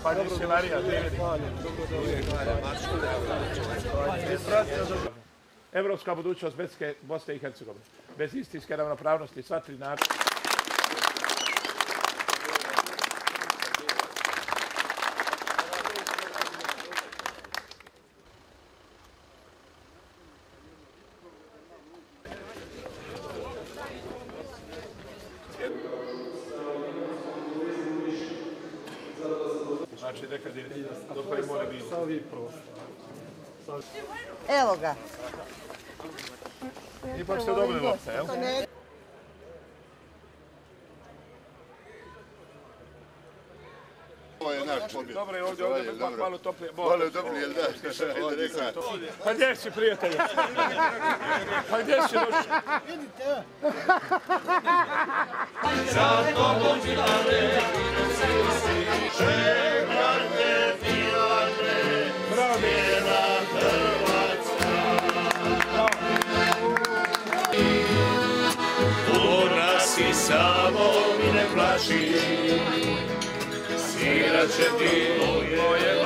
Pa nisi Marija, Evropska budućnost Bosne i Hercegovine. Bez istinske ravnopravnosti sva tri naroda. Znači, nekad je do koje more bilo. Evo ga. Ipak ste dobili lopte, jel? Ovo je naš pobjed. Dobro je ovdje malo toplije. Malo toplije, jel da? Pa gdje si, prijatelju? Pa gdje si došao? Vidite. Za tobom Milane, čekate Milane, cijela Hrvatska. Tu nas i samo mi ne plaši, svirat će ti moje